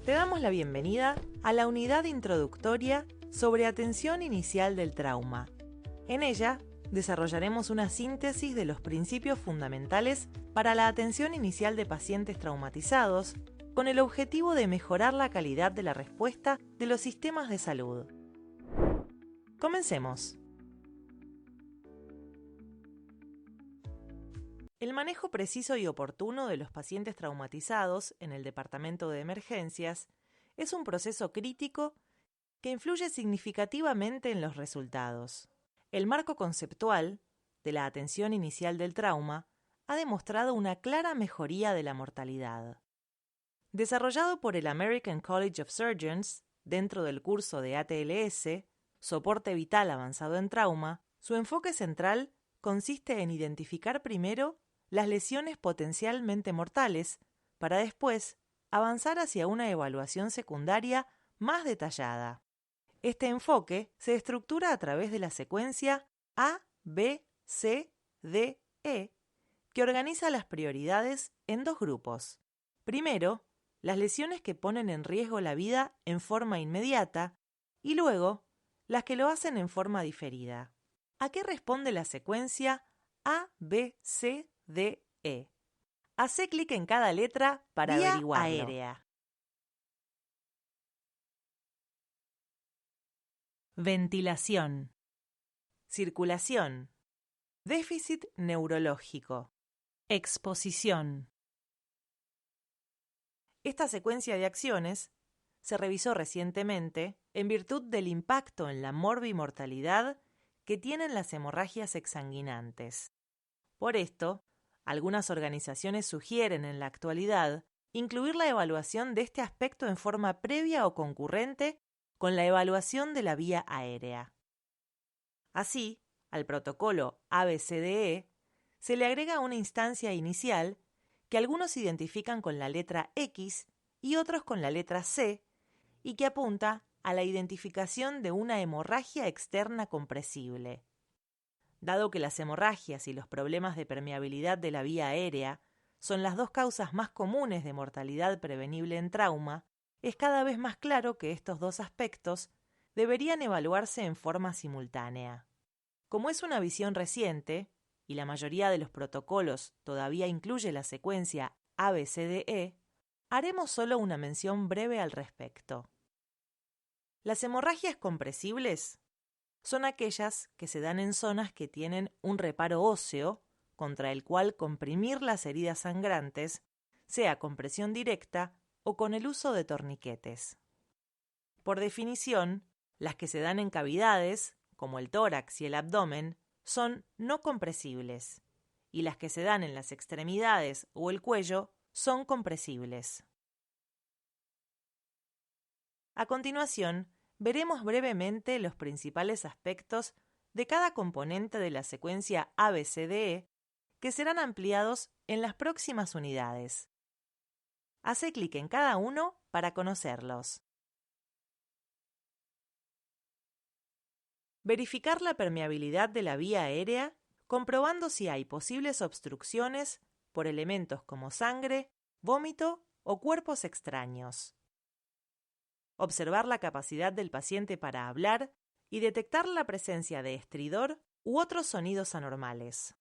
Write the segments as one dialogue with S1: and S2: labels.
S1: Te damos la bienvenida a la unidad introductoria sobre atención inicial del trauma. En ella, desarrollaremos una síntesis de los principios fundamentales para la atención inicial de pacientes traumatizados, con el objetivo de mejorar la calidad de la respuesta de los sistemas de salud. Comencemos. El manejo preciso y oportuno de los pacientes traumatizados en el departamento de emergencias es un proceso crítico que influye significativamente en los resultados. El marco conceptual de la atención inicial del trauma ha demostrado una clara mejoría de la mortalidad. Desarrollado por el American College of Surgeons dentro del curso de ATLS, Soporte Vital Avanzado en Trauma, su enfoque central consiste en identificar primero las lesiones potencialmente mortales, para después avanzar hacia una evaluación secundaria más detallada. Este enfoque se estructura a través de la secuencia A, B, C, D, E, que organiza las prioridades en dos grupos. Primero, las lesiones que ponen en riesgo la vida en forma inmediata y luego, las que lo hacen en forma diferida. ¿A qué responde la secuencia A, B, C, D, E? Hacé clic en cada letra para averiguarlo. Vía aérea. Ventilación. Circulación. Déficit neurológico. Exposición. Esta secuencia de acciones se revisó recientemente en virtud del impacto en la morbimortalidad que tienen las hemorragias exsanguinantes. Por esto, algunas organizaciones sugieren en la actualidad incluir la evaluación de este aspecto en forma previa o concurrente con la evaluación de la vía aérea. Así, al protocolo ABCDE se le agrega una instancia inicial que algunos identifican con la letra X y otros con la letra C, y que apunta a la identificación de una hemorragia externa compresible. Dado que las hemorragias y los problemas de permeabilidad de la vía aérea son las dos causas más comunes de mortalidad prevenible en trauma, es cada vez más claro que estos dos aspectos deberían evaluarse en forma simultánea. Como es una visión reciente, y la mayoría de los protocolos todavía incluye la secuencia ABCDE, haremos solo una mención breve al respecto. Las hemorragias compresibles son aquellas que se dan en zonas que tienen un reparo óseo contra el cual comprimir las heridas sangrantes, sea con presión directa o con el uso de torniquetes. Por definición, las que se dan en cavidades, como el tórax y el abdomen, son no compresibles, y las que se dan en las extremidades o el cuello son compresibles. A continuación, veremos brevemente los principales aspectos de cada componente de la secuencia ABCDE que serán ampliados en las próximas unidades. Hacé clic en cada uno para conocerlos. Verificar la permeabilidad de la vía aérea, comprobando si hay posibles obstrucciones por elementos como sangre, vómito o cuerpos extraños. Observar la capacidad del paciente para hablar y detectar la presencia de estridor u otros sonidos anormales.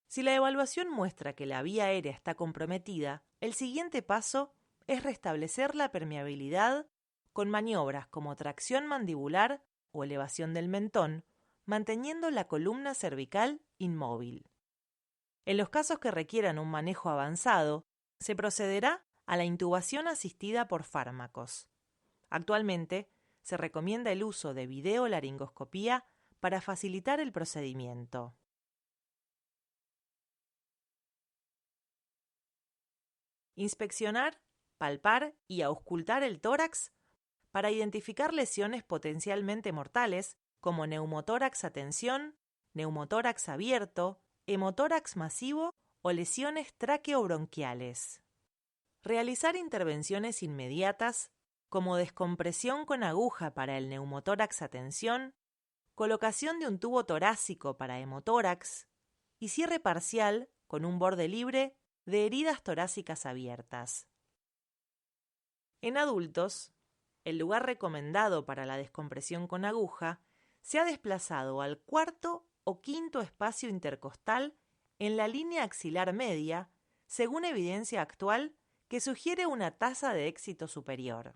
S1: Si la evaluación muestra que la vía aérea está comprometida, el siguiente paso es restablecer la permeabilidad con maniobras como tracción mandibular o elevación del mentón, manteniendo la columna cervical inmóvil. En los casos que requieran un manejo avanzado, se procederá a la intubación asistida por fármacos. Actualmente, se recomienda el uso de videolaringoscopía para facilitar el procedimiento. Inspeccionar, palpar y auscultar el tórax para identificar lesiones potencialmente mortales como neumotórax a tensión, neumotórax abierto, hemotórax masivo o lesiones traqueobronquiales. Realizar intervenciones inmediatas como descompresión con aguja para el neumotórax a tensión, colocación de un tubo torácico para hemotórax y cierre parcial con un borde libre de heridas torácicas abiertas. En adultos, el lugar recomendado para la descompresión con aguja se ha desplazado al cuarto o quinto espacio intercostal en la línea axilar media, según evidencia actual que sugiere una tasa de éxito superior.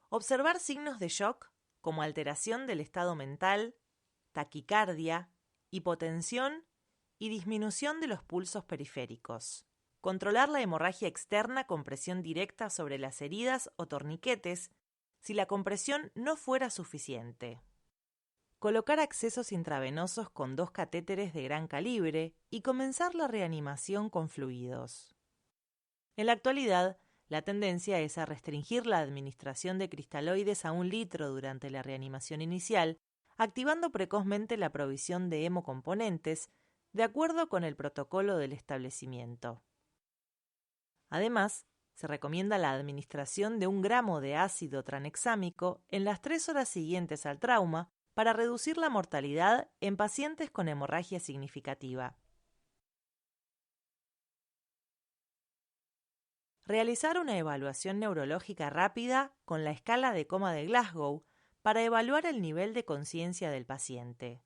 S1: Observar signos de shock como alteración del estado mental, taquicardia, hipotensión y disminución de los pulsos periféricos. Controlar la hemorragia externa con presión directa sobre las heridas o torniquetes si la compresión no fuera suficiente. Colocar accesos intravenosos con 2 catéteres de gran calibre y comenzar la reanimación con fluidos. En la actualidad, la tendencia es a restringir la administración de cristaloides a 1 litro durante la reanimación inicial, activando precozmente la provisión de hemocomponentes, de acuerdo con el protocolo del establecimiento. Además, se recomienda la administración de 1 gramo de ácido tranexámico en las 3 horas siguientes al trauma para reducir la mortalidad en pacientes con hemorragia significativa. Realizar una evaluación neurológica rápida con la escala de coma de Glasgow para evaluar el nivel de conciencia del paciente.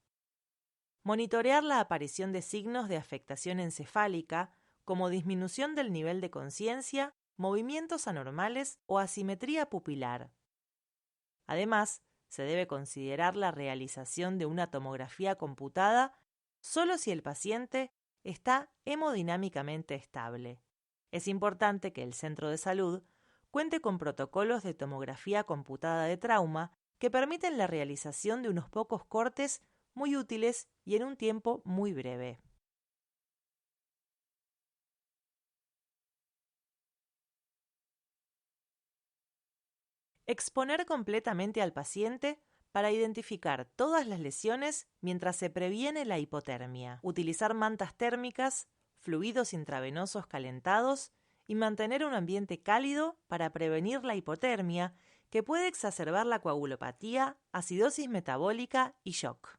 S1: Monitorear la aparición de signos de afectación encefálica como disminución del nivel de conciencia, movimientos anormales o asimetría pupilar. Además, se debe considerar la realización de una tomografía computada solo si el paciente está hemodinámicamente estable. Es importante que el centro de salud cuente con protocolos de tomografía computada de trauma que permiten la realización de unos pocos cortes muy útiles y en un tiempo muy breve. Exponer completamente al paciente para identificar todas las lesiones mientras se previene la hipotermia. Utilizar mantas térmicas, fluidos intravenosos calentados y mantener un ambiente cálido para prevenir la hipotermia que puede exacerbar la coagulopatía, acidosis metabólica y shock.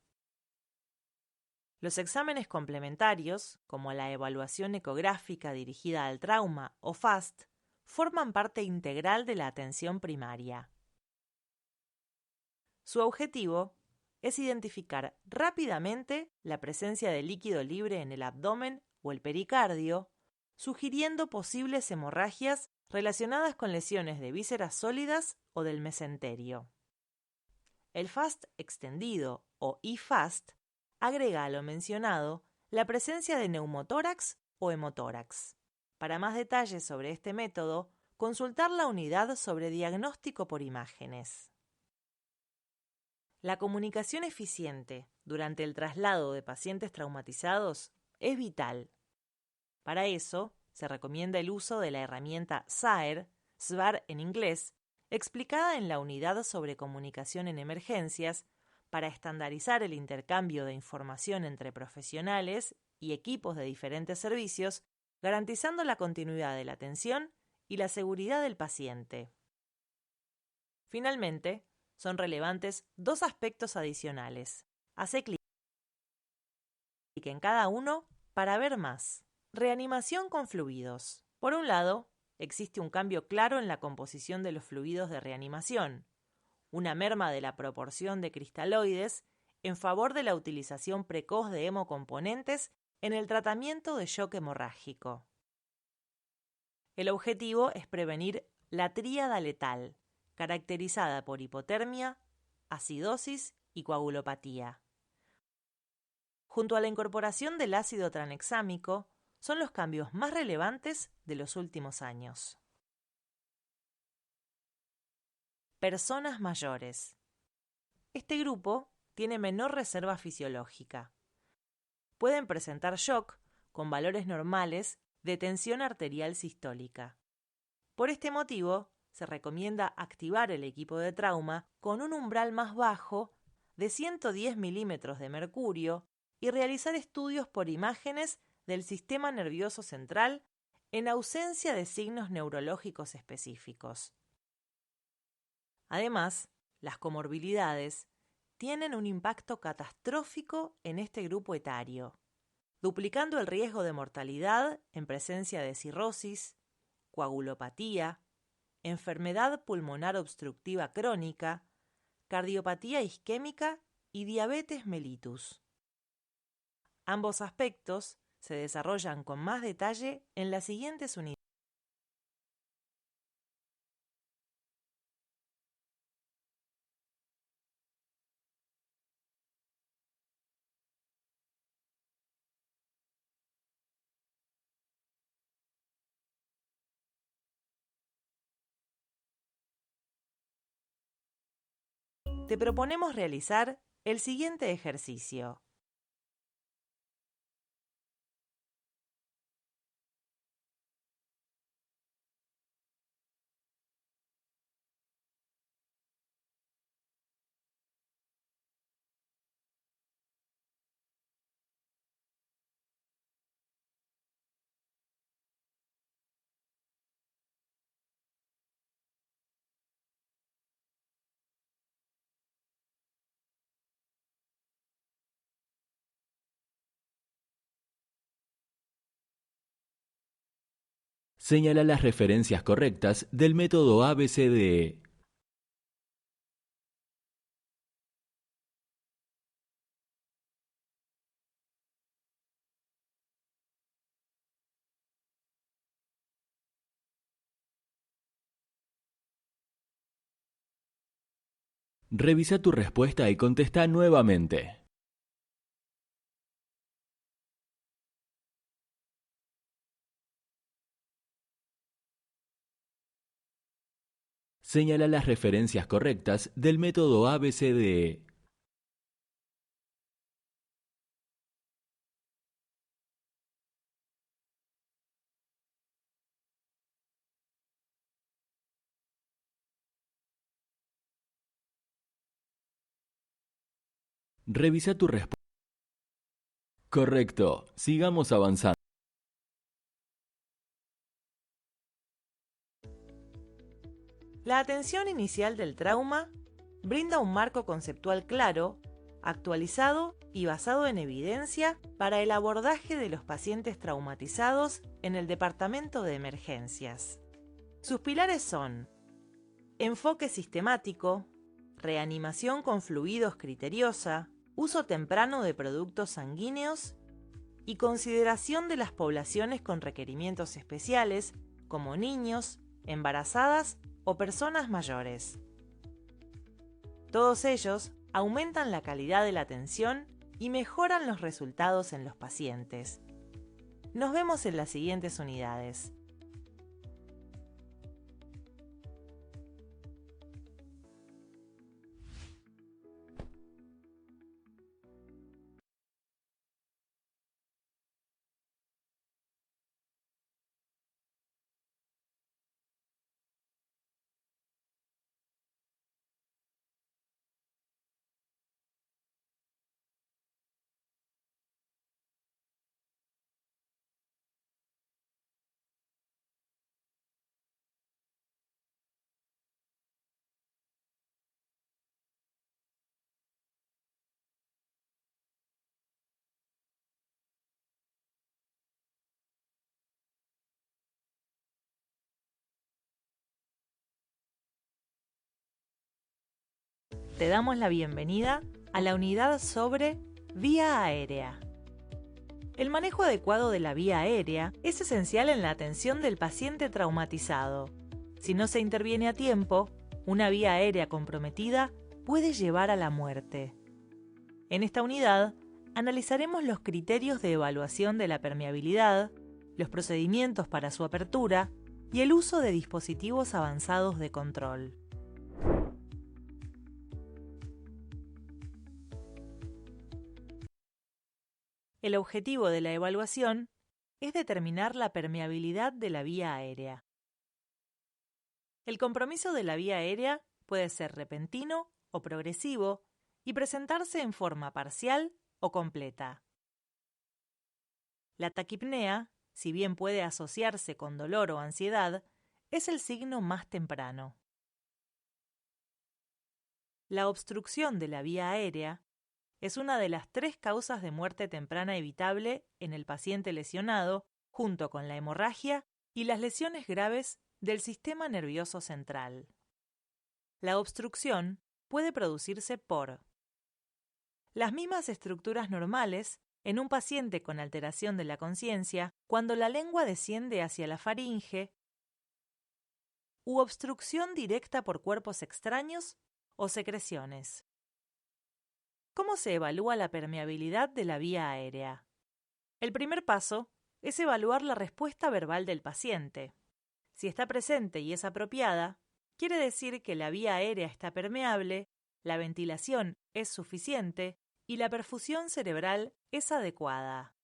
S1: Los exámenes complementarios, como la evaluación ecográfica dirigida al trauma o FAST, forman parte integral de la atención primaria. Su objetivo es identificar rápidamente la presencia de líquido libre en el abdomen o el pericardio, sugiriendo posibles hemorragias relacionadas con lesiones de vísceras sólidas o del mesenterio. El FAST extendido o eFAST agrega a lo mencionado la presencia de neumotórax o hemotórax. Para más detalles sobre este método, consultar la unidad sobre diagnóstico por imágenes. La comunicación eficiente durante el traslado de pacientes traumatizados es vital. Para eso, se recomienda el uso de la herramienta SAER, SVAR en inglés, explicada en la unidad sobre comunicación en emergencias, para estandarizar el intercambio de información entre profesionales y equipos de diferentes servicios, garantizando la continuidad de la atención y la seguridad del paciente. Finalmente, son relevantes 2 aspectos adicionales. Hace clic en cada uno para ver más. Reanimación con fluidos. Por un lado, existe un cambio claro en la composición de los fluidos de reanimación, una merma de la proporción de cristaloides en favor de la utilización precoz de hemocomponentes en el tratamiento de shock hemorrágico. El objetivo es prevenir la tríada letal, caracterizada por hipotermia, acidosis y coagulopatía. Junto a la incorporación del ácido tranexámico, son los cambios más relevantes de los últimos años. Personas mayores. Este grupo tiene menor reserva fisiológica. Pueden presentar shock con valores normales de tensión arterial sistólica. Por este motivo, se recomienda activar el equipo de trauma con un umbral más bajo de 110 milímetros de mercurio y realizar estudios por imágenes del sistema nervioso central en ausencia de signos neurológicos específicos. Además, las comorbilidades tienen un impacto catastrófico en este grupo etario. duplicando el riesgo de mortalidad en presencia de cirrosis, coagulopatía, enfermedad pulmonar obstructiva crónica, cardiopatía isquémica y diabetes mellitus. Ambos aspectos se desarrollan con más detalle en las siguientes unidades. Te proponemos realizar el siguiente ejercicio.
S2: Señala las referencias correctas del método ABCDE. Revisa tu respuesta y contesta nuevamente. Señala las referencias correctas del método ABCDE. Revisa tu respuesta. Correcto. Sigamos avanzando.
S1: La atención inicial del trauma brinda un marco conceptual claro, actualizado y basado en evidencia para el abordaje de los pacientes traumatizados en el departamento de emergencias. Sus pilares son enfoque sistemático, reanimación con fluidos criteriosa, uso temprano de productos sanguíneos y consideración de las poblaciones con requerimientos especiales como niños, embarazadas o personas mayores. Todos ellos aumentan la calidad de la atención y mejoran los resultados en los pacientes. Nos vemos en las siguientes unidades. Te damos la bienvenida a la unidad sobre vía aérea. El manejo adecuado de la vía aérea es esencial en la atención del paciente traumatizado. Si no se interviene a tiempo, una vía aérea comprometida puede llevar a la muerte. En esta unidad, analizaremos los criterios de evaluación de la permeabilidad, los procedimientos para su apertura y el uso de dispositivos avanzados de control. El objetivo de la evaluación es determinar la permeabilidad de la vía aérea. El compromiso de la vía aérea puede ser repentino o progresivo y presentarse en forma parcial o completa. La taquipnea, si bien puede asociarse con dolor o ansiedad, es el signo más temprano. La obstrucción de la vía aérea es una de las 3 causas de muerte temprana evitable en el paciente lesionado, junto con la hemorragia y las lesiones graves del sistema nervioso central. La obstrucción puede producirse por las mismas estructuras normales en un paciente con alteración de la conciencia cuando la lengua desciende hacia la faringe, u obstrucción directa por cuerpos extraños o secreciones. ¿Cómo se evalúa la permeabilidad de la vía aérea? El primer paso es evaluar la respuesta verbal del paciente. Si está presente y es apropiada, quiere decir que la vía aérea está permeable, la ventilación es suficiente y la perfusión cerebral es adecuada.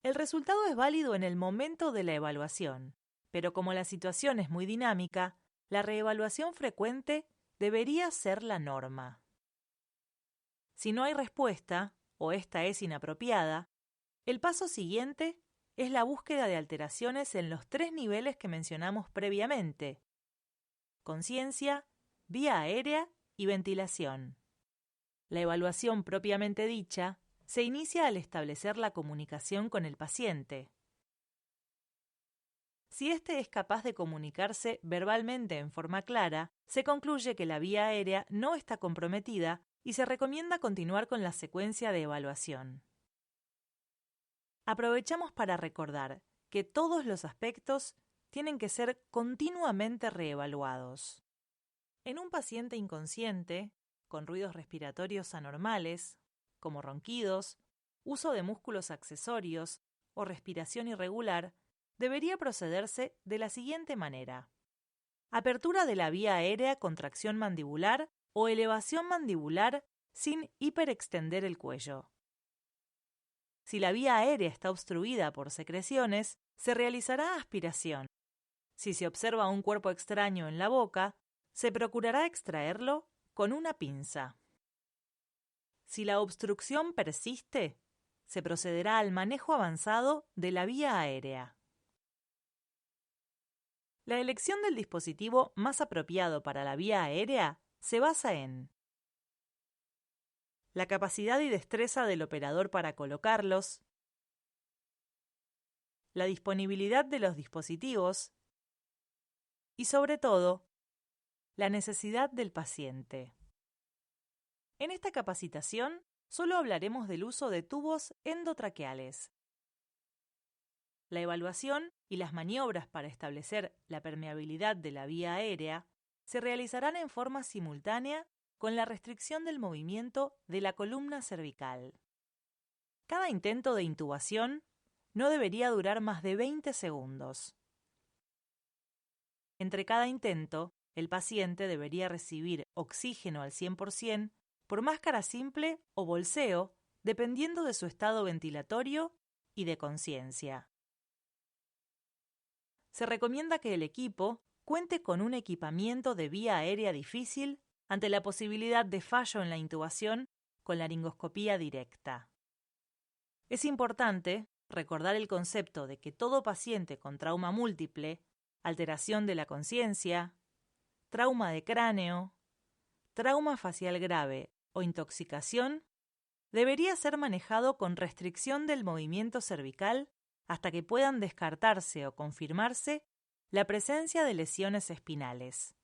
S1: El resultado es válido en el momento de la evaluación, pero como la situación es muy dinámica, la reevaluación frecuente debería ser la norma. Si no hay respuesta, o esta es inapropiada, el paso siguiente es la búsqueda de alteraciones en los 3 niveles que mencionamos previamente: conciencia, vía aérea y ventilación. La evaluación propiamente dicha se inicia al establecer la comunicación con el paciente. Si éste es capaz de comunicarse verbalmente en forma clara, se concluye que la vía aérea no está comprometida y se recomienda continuar con la secuencia de evaluación. Aprovechamos para recordar que todos los aspectos tienen que ser continuamente reevaluados. En un paciente inconsciente, con ruidos respiratorios anormales, como ronquidos, uso de músculos accesorios o respiración irregular, debería procederse de la siguiente manera: apertura de la vía aérea con tracción mandibular o elevación mandibular sin hiperextender el cuello. Si la vía aérea está obstruida por secreciones, se realizará aspiración. Si se observa un cuerpo extraño en la boca, se procurará extraerlo con una pinza. Si la obstrucción persiste, se procederá al manejo avanzado de la vía aérea. La elección del dispositivo más apropiado para la vía aérea se basa en la capacidad y destreza del operador para colocarlos, la disponibilidad de los dispositivos y, sobre todo, la necesidad del paciente. En esta capacitación solo hablaremos del uso de tubos endotraqueales. La evaluación y las maniobras para establecer la permeabilidad de la vía aérea se realizarán en forma simultánea con la restricción del movimiento de la columna cervical. Cada intento de intubación no debería durar más de 20 segundos. Entre cada intento, el paciente debería recibir oxígeno al 100% por máscara simple o bolseo, dependiendo de su estado ventilatorio y de conciencia. Se recomienda que el equipo cuente con un equipamiento de vía aérea difícil ante la posibilidad de fallo en la intubación con laringoscopía directa. Es importante recordar el concepto de que todo paciente con trauma múltiple, alteración de la conciencia, trauma de cráneo, trauma facial grave o intoxicación debería ser manejado con restricción del movimiento cervical hasta que puedan descartarse o confirmarse la presencia de lesiones espinales.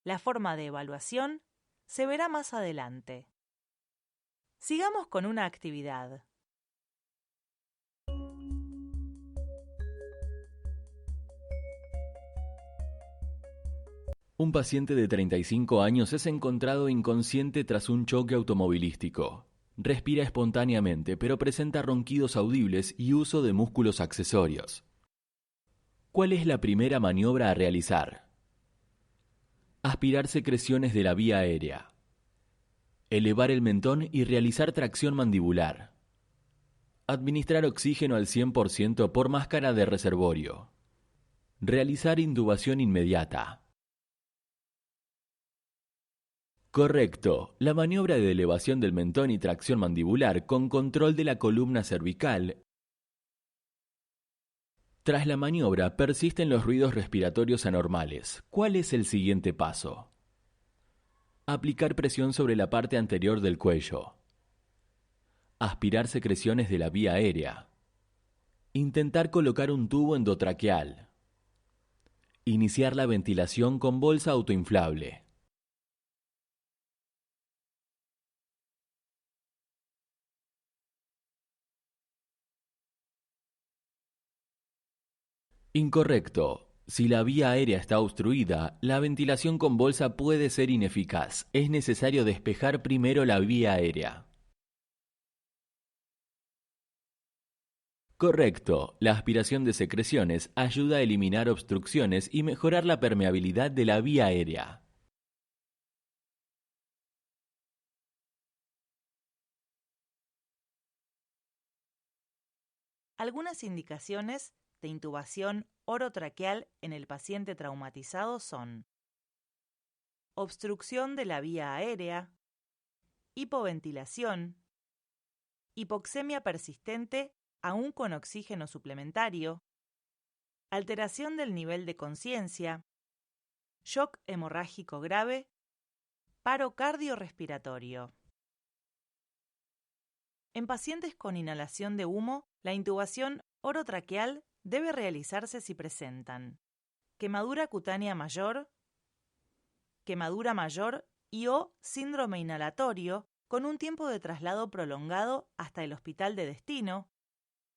S1: La forma de evaluación se verá más adelante. Sigamos con una actividad.
S2: Un paciente de 35 años es encontrado inconsciente tras un choque automovilístico. Respira espontáneamente, pero presenta ronquidos audibles y uso de músculos accesorios. ¿Cuál es la primera maniobra a realizar? Aspirar secreciones de la vía aérea. Elevar el mentón y realizar tracción mandibular. Administrar oxígeno al 100% por máscara de reservorio. Realizar intubación inmediata. Correcto. La maniobra de elevación del mentón y tracción mandibular con control de la columna cervical. Tras la maniobra persisten los ruidos respiratorios anormales. ¿Cuál es el siguiente paso? Aplicar presión sobre la parte anterior del cuello. Aspirar secreciones de la vía aérea. Intentar colocar un tubo endotraqueal. Iniciar la ventilación con bolsa autoinflable. Incorrecto. Si la vía aérea está obstruida, la ventilación con bolsa puede ser ineficaz. Es necesario despejar primero la vía aérea. Correcto. La aspiración de secreciones ayuda a eliminar obstrucciones y mejorar la permeabilidad de la vía aérea.
S1: Algunas indicaciones de intubación orotraqueal en el paciente traumatizado son obstrucción de la vía aérea, hipoventilación, hipoxemia persistente aún con oxígeno suplementario, alteración del nivel de conciencia, shock hemorrágico grave, paro cardiorrespiratorio. En pacientes con inhalación de humo, la intubación orotraqueal debe realizarse si presentan quemadura cutánea mayor, quemadura mayor y o síndrome inhalatorio con un tiempo de traslado prolongado hasta el hospital de destino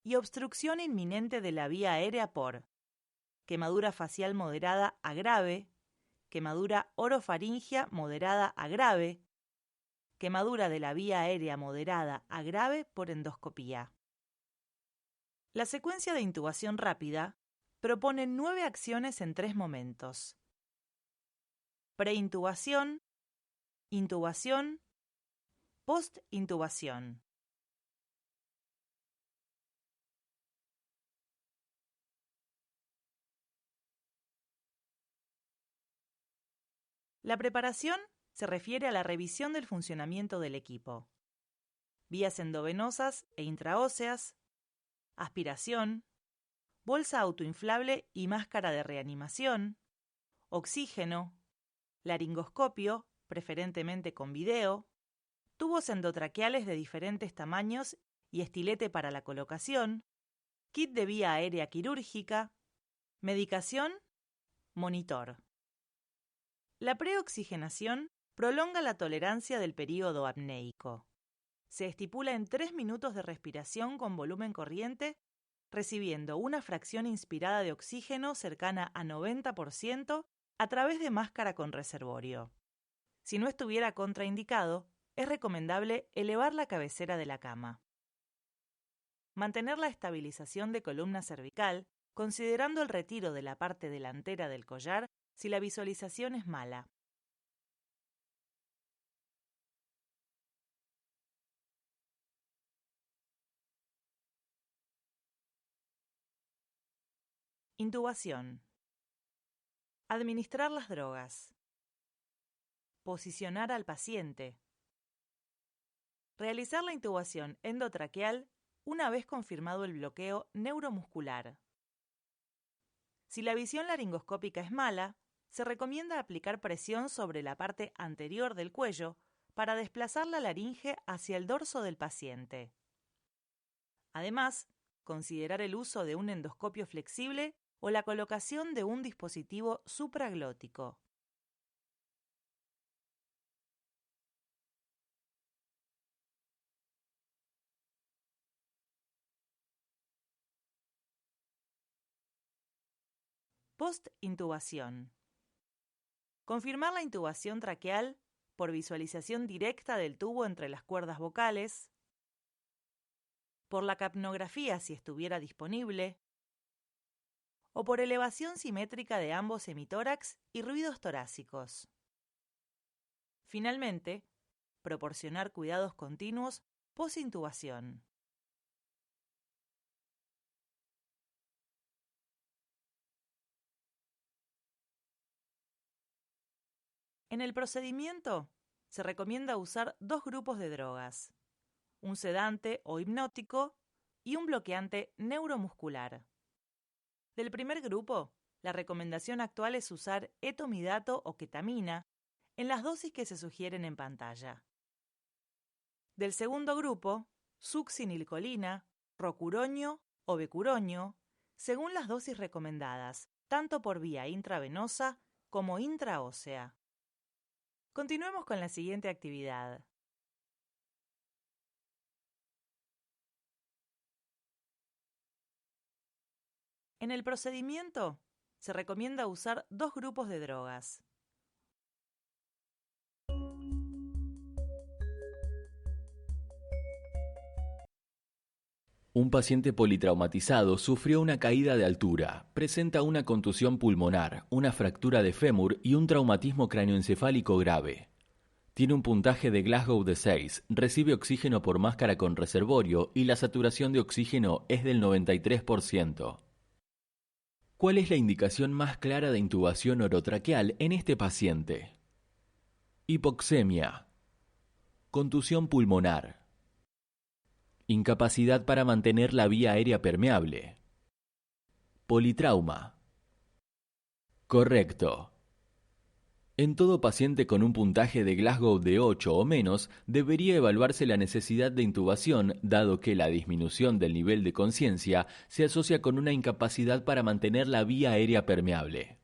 S1: y obstrucción inminente de la vía aérea por quemadura facial moderada a grave, quemadura orofaringia moderada a grave, quemadura de la vía aérea moderada a grave por endoscopía. La secuencia de intubación rápida propone 9 acciones en 3 momentos: preintubación, intubación, postintubación. La preparación se refiere a la revisión del funcionamiento del equipo: vías endovenosas e intraóseas, aspiración, bolsa autoinflable y máscara de reanimación, oxígeno, laringoscopio, preferentemente con video, tubos endotraqueales de diferentes tamaños y estilete para la colocación, kit de vía aérea quirúrgica, medicación, monitor. La preoxigenación prolonga la tolerancia del período apneico. Se estipula en 3 minutos de respiración con volumen corriente, recibiendo una fracción inspirada de oxígeno cercana a 90% a través de máscara con reservorio. Si no estuviera contraindicado, es recomendable elevar la cabecera de la cama. Mantener la estabilización de columna cervical, considerando el retiro de la parte delantera del collar si la visualización es mala. Intubación. Administrar las drogas. Posicionar al paciente. Realizar la intubación endotraqueal una vez confirmado el bloqueo neuromuscular. Si la visión laringoscópica es mala, se recomienda aplicar presión sobre la parte anterior del cuello para desplazar la laringe hacia el dorso del paciente. Además, considerar el uso de un endoscopio flexible o la colocación de un dispositivo supraglótico. Postintubación. Confirmar la intubación traqueal por visualización directa del tubo entre las cuerdas vocales, por la capnografía si estuviera disponible, o por elevación simétrica de ambos hemitórax y ruidos torácicos. Finalmente, proporcionar cuidados continuos posintubación. En el procedimiento, se recomienda usar 2 grupos de drogas: un sedante o hipnótico y un bloqueante neuromuscular. Del primer grupo, la recomendación actual es usar etomidato o ketamina en las dosis que se sugieren en pantalla. Del segundo grupo, succinilcolina, rocuronio o becuronio, según las dosis recomendadas, tanto por vía intravenosa como intraósea. Continuemos con la siguiente actividad. En el procedimiento, se recomienda usar 2 grupos de drogas.
S2: Un paciente politraumatizado sufrió una caída de altura, presenta una contusión pulmonar, una fractura de fémur y un traumatismo cráneoencefálico grave. Tiene un puntaje de Glasgow de 6, recibe oxígeno por máscara con reservorio y la saturación de oxígeno es del 93%. ¿Cuál es la indicación más clara de intubación orotraqueal en este paciente? Hipoxemia, contusión pulmonar, incapacidad para mantener la vía aérea permeable, politrauma. Correcto. En todo paciente con un puntaje de Glasgow de 8 o menos, debería evaluarse la necesidad de intubación, dado que la disminución del nivel de conciencia se asocia con una incapacidad para mantener la vía aérea permeable.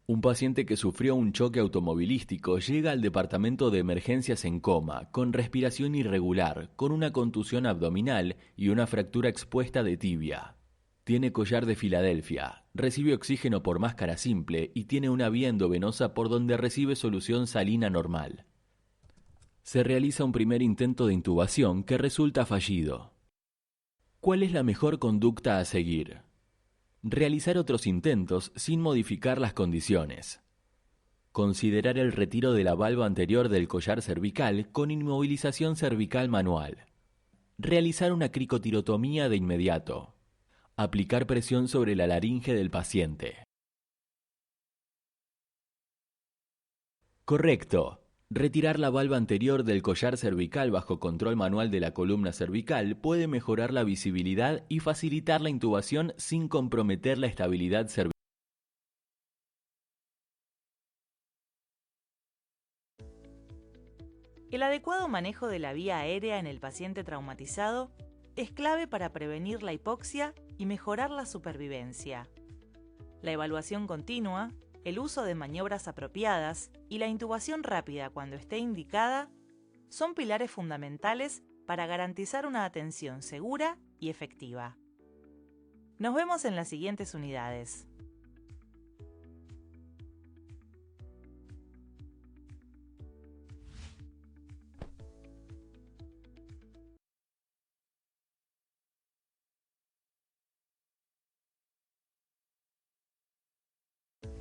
S2: Un paciente que sufrió un choque automovilístico llega al departamento de emergencias en coma, con respiración irregular, con una contusión abdominal y una fractura expuesta de tibia. Tiene collar de Filadelfia, recibe oxígeno por máscara simple y tiene una vía endovenosa por donde recibe solución salina normal. Se realiza un primer intento de intubación que resulta fallido. ¿Cuál es la mejor conducta a seguir? Realizar otros intentos sin modificar las condiciones. Considerar el retiro de la valva anterior del collar cervical con inmovilización cervical manual. Realizar una cricotirotomía de inmediato. Aplicar presión sobre la laringe del paciente. Correcto. Retirar la valva anterior del collar cervical bajo control manual de la columna cervical puede mejorar la visibilidad y facilitar la intubación sin comprometer la estabilidad cervical.
S1: El adecuado manejo de la vía aérea en el paciente traumatizado es clave para prevenir la hipoxia y mejorar la supervivencia. La evaluación continua, el uso de maniobras apropiadas y la intubación rápida cuando esté indicada son pilares fundamentales para garantizar una atención segura y efectiva. Nos vemos en las siguientes unidades.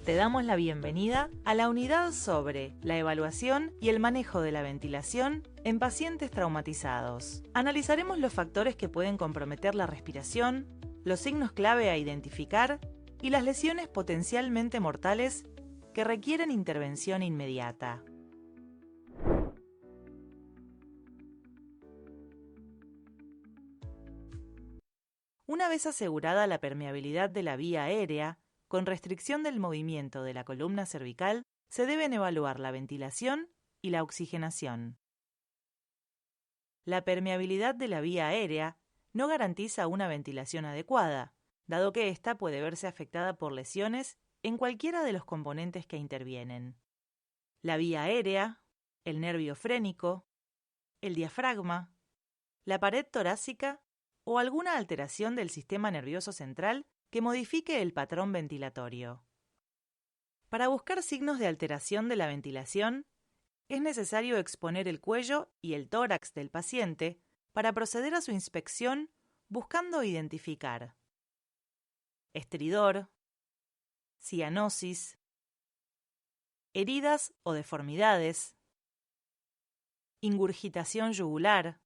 S1: Te damos la bienvenida a la unidad sobre la evaluación y el manejo de la ventilación en pacientes traumatizados. Analizaremos los factores que pueden comprometer la respiración, los signos clave a identificar y las lesiones potencialmente mortales que requieren intervención inmediata. Una vez asegurada la permeabilidad de la vía aérea, con restricción del movimiento de la columna cervical, se deben evaluar la ventilación y la oxigenación. La permeabilidad de la vía aérea no garantiza una ventilación adecuada, dado que ésta puede verse afectada por lesiones en cualquiera de los componentes que intervienen. La vía aérea, el nervio frénico, el diafragma, la pared torácica o alguna alteración del sistema nervioso central que modifique el patrón ventilatorio. Para buscar signos de alteración de la ventilación, es necesario exponer el cuello y el tórax del paciente para proceder a su inspección buscando identificar estridor, cianosis, heridas o deformidades, ingurgitación yugular,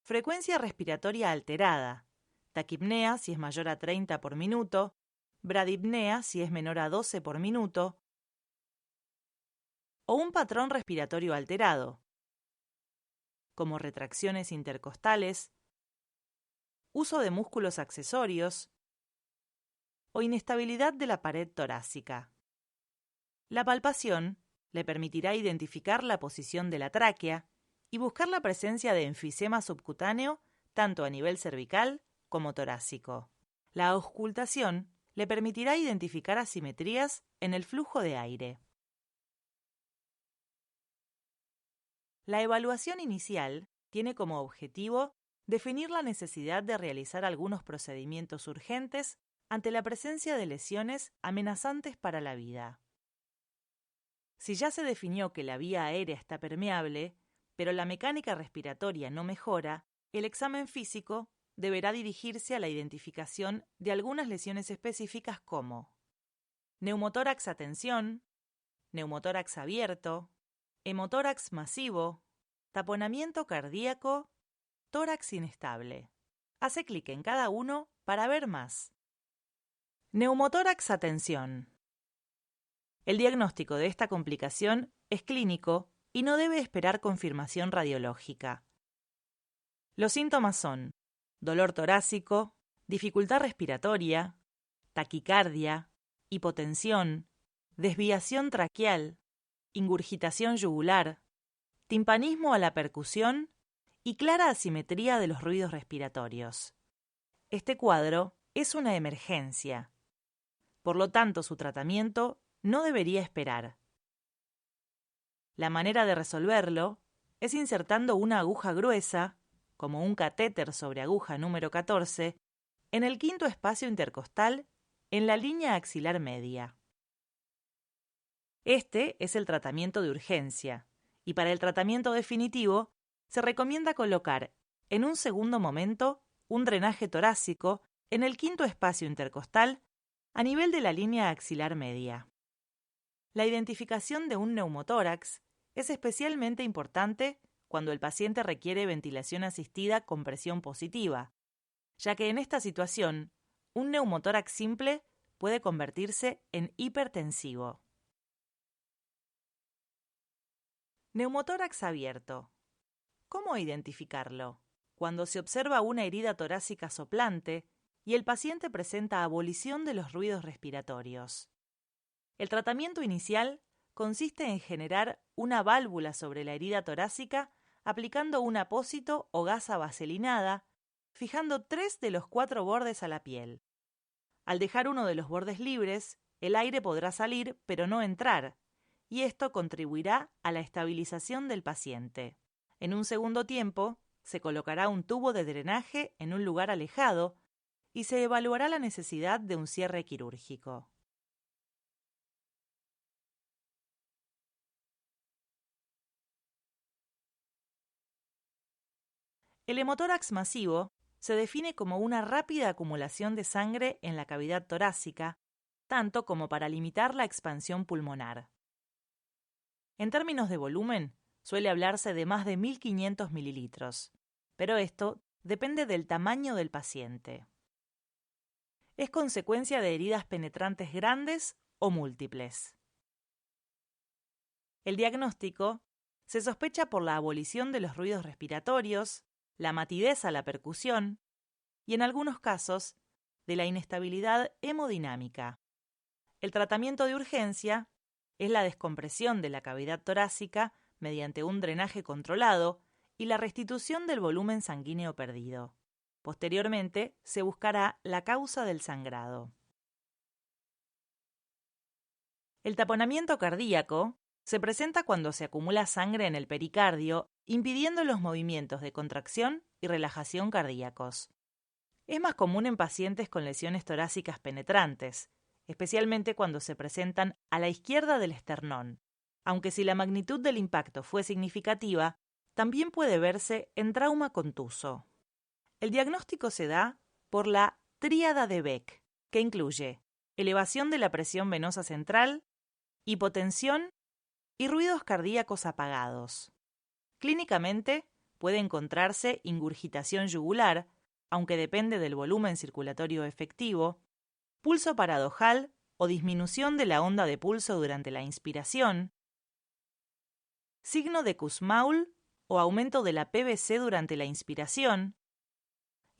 S1: frecuencia respiratoria alterada, taquipnea si es mayor a 30 por minuto, bradipnea si es menor a 12 por minuto, o un patrón respiratorio alterado, como retracciones intercostales, uso de músculos accesorios o inestabilidad de la pared torácica. La palpación le permitirá identificar la posición de la tráquea y buscar la presencia de enfisema subcutáneo tanto a nivel cervical como torácico. La auscultación le permitirá identificar asimetrías en el flujo de aire. La evaluación inicial tiene como objetivo definir la necesidad de realizar algunos procedimientos urgentes ante la presencia de lesiones amenazantes para la vida. Si ya se definió que la vía aérea está permeable, pero la mecánica respiratoria no mejora, el examen físico deberá dirigirse a la identificación de algunas lesiones específicas como neumotórax a tensión, neumotórax abierto, hemotórax masivo, taponamiento cardíaco, tórax inestable. Hace clic en cada uno para ver más. Neumotórax a tensión. El diagnóstico de esta complicación es clínico y no debe esperar confirmación radiológica. Los síntomas son dolor torácico, dificultad respiratoria, taquicardia, hipotensión, desviación traqueal, ingurgitación yugular, timpanismo a la percusión y clara asimetría de los ruidos respiratorios. Este cuadro es una emergencia. Por lo tanto, su tratamiento no debería esperar. La manera de resolverlo es insertando una aguja gruesa, como un catéter sobre aguja número 14, en el quinto espacio intercostal en la línea axilar media. Este es el tratamiento de urgencia, y para el tratamiento definitivo se recomienda colocar en un segundo momento un drenaje torácico en el quinto espacio intercostal a nivel de la línea axilar media. La identificación de un neumotórax es especialmente importante cuando el paciente requiere ventilación asistida con presión positiva, ya que en esta situación un neumotórax simple puede convertirse en hipertensivo. Neumotórax abierto. ¿Cómo identificarlo? Cuando se observa una herida torácica soplante y el paciente presenta abolición de los ruidos respiratorios. El tratamiento inicial consiste en generar una válvula sobre la herida torácica aplicando un apósito o gasa vaselinada, fijando 3 de los 4 bordes a la piel. Al dejar uno de los bordes libres, el aire podrá salir pero no entrar, y esto contribuirá a la estabilización del paciente. En un segundo tiempo, se colocará un tubo de drenaje en un lugar alejado y se evaluará la necesidad de un cierre quirúrgico. El hemotórax masivo se define como una rápida acumulación de sangre en la cavidad torácica, tanto como para limitar la expansión pulmonar. En términos de volumen, suele hablarse de más de 1.500 mililitros, pero esto depende del tamaño del paciente. Es consecuencia de heridas penetrantes grandes o múltiples. El diagnóstico se sospecha por la abolición de los ruidos respiratorios, la matidez a la percusión y, en algunos casos, de la inestabilidad hemodinámica. El tratamiento de urgencia es la descompresión de la cavidad torácica mediante un drenaje controlado y la restitución del volumen sanguíneo perdido. Posteriormente, se buscará la causa del sangrado. El taponamiento cardíaco se presenta cuando se acumula sangre en el pericardio, impidiendo los movimientos de contracción y relajación cardíacos. Es más común en pacientes con lesiones torácicas penetrantes, especialmente cuando se presentan a la izquierda del esternón, aunque si la magnitud del impacto fue significativa, también puede verse en trauma contuso. El diagnóstico se da por la tríada de Beck, que incluye elevación de la presión venosa central, hipotensión y ruidos cardíacos apagados. Clínicamente puede encontrarse ingurgitación yugular, aunque depende del volumen circulatorio efectivo, pulso paradojal o disminución de la onda de pulso durante la inspiración, signo de Kussmaul o aumento de la PVC durante la inspiración,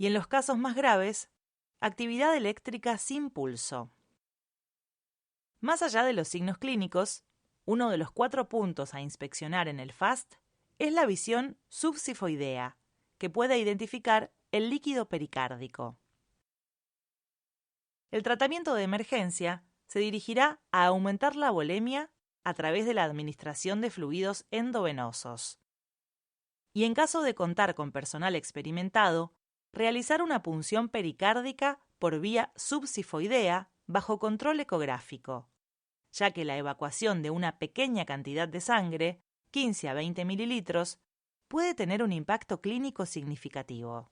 S1: y en los casos más graves, actividad eléctrica sin pulso. Más allá de los signos clínicos, uno de los 4 puntos a inspeccionar en el FAST es la visión subsifoidea, que puede identificar el líquido pericárdico. El tratamiento de emergencia se dirigirá a aumentar la volemia a través de la administración de fluidos endovenosos. Y en caso de contar con personal experimentado, realizar una punción pericárdica por vía subsifoidea bajo control ecográfico, ya que la evacuación de una pequeña cantidad de sangre, 15 a 20 mililitros, puede tener un impacto clínico significativo.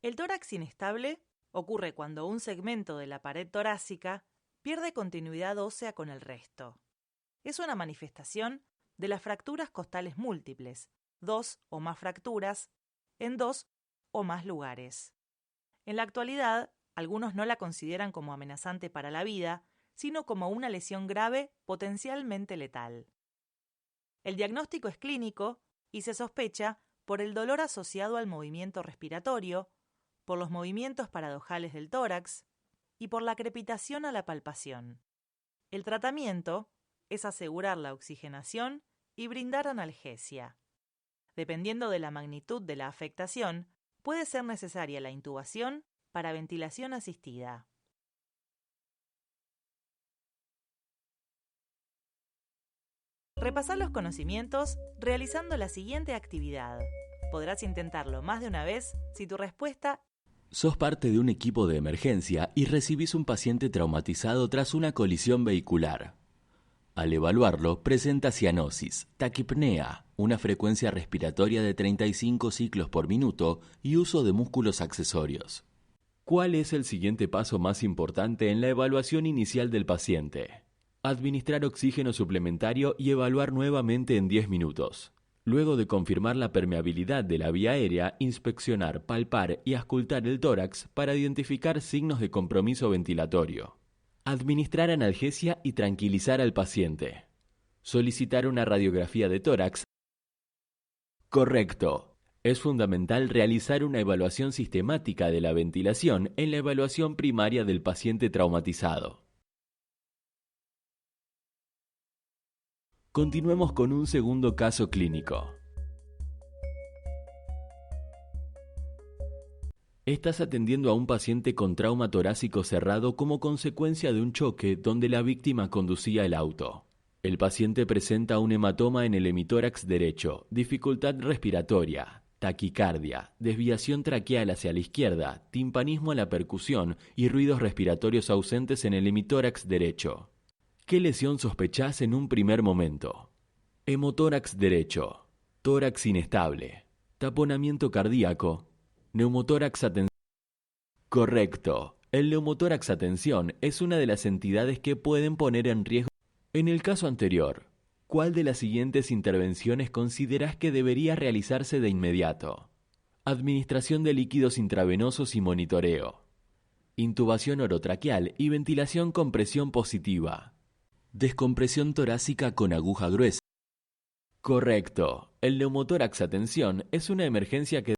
S1: El tórax inestable ocurre cuando un segmento de la pared torácica pierde continuidad ósea con el resto. Es una manifestación de las fracturas costales múltiples, 2 o más fracturas, en 2 o más lugares. En la actualidad, algunos no la consideran como amenazante para la vida, sino como una lesión grave potencialmente letal. El diagnóstico es clínico y se sospecha por el dolor asociado al movimiento respiratorio, por los movimientos paradojales del tórax y por la crepitación a la palpación. El tratamiento es asegurar la oxigenación y brindar analgesia. Dependiendo de la magnitud de la afectación, puede ser necesaria la intubación para ventilación asistida. Repasar los conocimientos realizando la siguiente actividad. Podrás intentarlo más de una vez si tu respuesta...
S2: Sos parte de un equipo de emergencia y recibís un paciente traumatizado tras una colisión vehicular. Al evaluarlo, presenta cianosis, taquipnea, una frecuencia respiratoria de 35 ciclos por minuto y uso de músculos accesorios. ¿Cuál es el siguiente paso más importante en la evaluación inicial del paciente? Administrar oxígeno suplementario y evaluar nuevamente en 10 minutos. Luego de confirmar la permeabilidad de la vía aérea, inspeccionar, palpar y auscultar el tórax para identificar signos de compromiso ventilatorio. Administrar analgesia y tranquilizar al paciente. Solicitar una radiografía de tórax. Correcto. Es fundamental realizar una evaluación sistemática de la ventilación en la evaluación primaria del paciente traumatizado. Continuemos con un segundo caso clínico. Estás atendiendo a un paciente con trauma torácico cerrado como consecuencia de un choque donde la víctima conducía el auto. El paciente presenta un hematoma en el hemitórax derecho, dificultad respiratoria, taquicardia, desviación traqueal hacia la izquierda, timpanismo a la percusión y ruidos respiratorios ausentes en el hemitórax derecho. ¿Qué lesión sospechás en un primer momento? Hemotórax derecho, tórax inestable, taponamiento cardíaco, neumotórax atención. Correcto. El neumotórax atención es una de las entidades que pueden poner en riesgo. En el caso anterior, ¿cuál de las siguientes intervenciones considerás que debería realizarse de inmediato? Administración de líquidos intravenosos y monitoreo. Intubación orotraqueal y ventilación con presión positiva. Descompresión torácica con aguja gruesa. Correcto. El neumotórax atención es una emergencia que...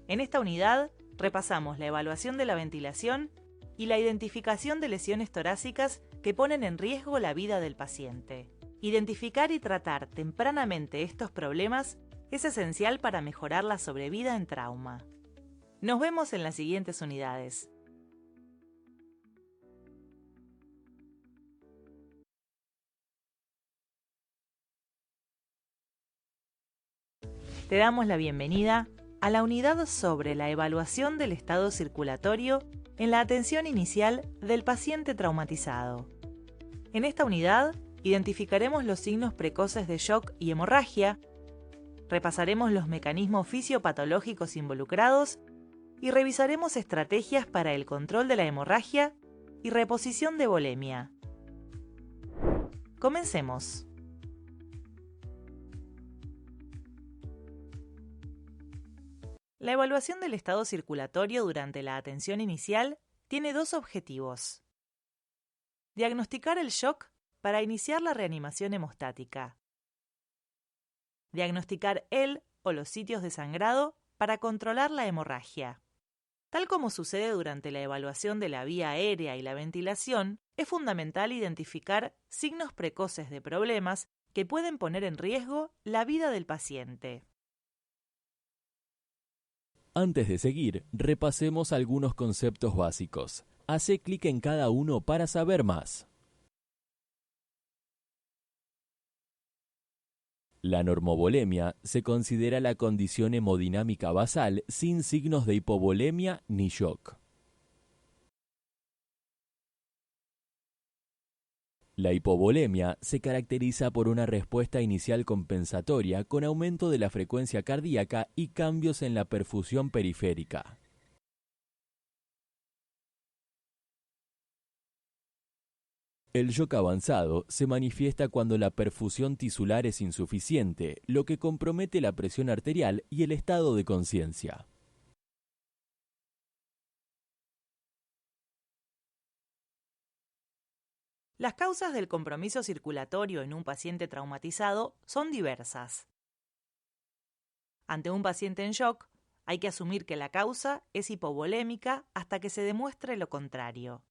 S1: En esta unidad repasamos la evaluación de la ventilación y la identificación de lesiones torácicas que ponen en riesgo la vida del paciente. Identificar y tratar tempranamente estos problemas es esencial para mejorar la sobrevida en trauma. Nos vemos en las siguientes unidades. Te damos la bienvenida a la unidad sobre la evaluación del estado circulatorio en la atención inicial del paciente traumatizado. En esta unidad identificaremos los signos precoces de shock y hemorragia, repasaremos los mecanismos fisiopatológicos involucrados y revisaremos estrategias para el control de la hemorragia y reposición de volemia. Comencemos. La evaluación del estado circulatorio durante la atención inicial tiene 2 objetivos. Diagnosticar el shock para iniciar la reanimación hemostática. Diagnosticar el o los sitios de sangrado para controlar la hemorragia. Tal como sucede durante la evaluación de la vía aérea y la ventilación, es fundamental identificar signos precoces de problemas que pueden poner en riesgo la vida del paciente.
S2: Antes de seguir, repasemos algunos conceptos básicos. Hace clic en cada uno para saber más. La normovolemia se considera la condición hemodinámica basal sin signos de hipovolemia ni shock. La hipovolemia se caracteriza por una respuesta inicial compensatoria con aumento de la frecuencia cardíaca y cambios en la perfusión periférica. El shock avanzado se manifiesta cuando la perfusión tisular es insuficiente, lo que compromete la presión arterial y el estado de conciencia.
S1: Las causas del compromiso circulatorio en un paciente traumatizado son diversas. Ante un paciente en shock, hay que asumir que la causa es hipovolémica hasta que se demuestre lo contrario.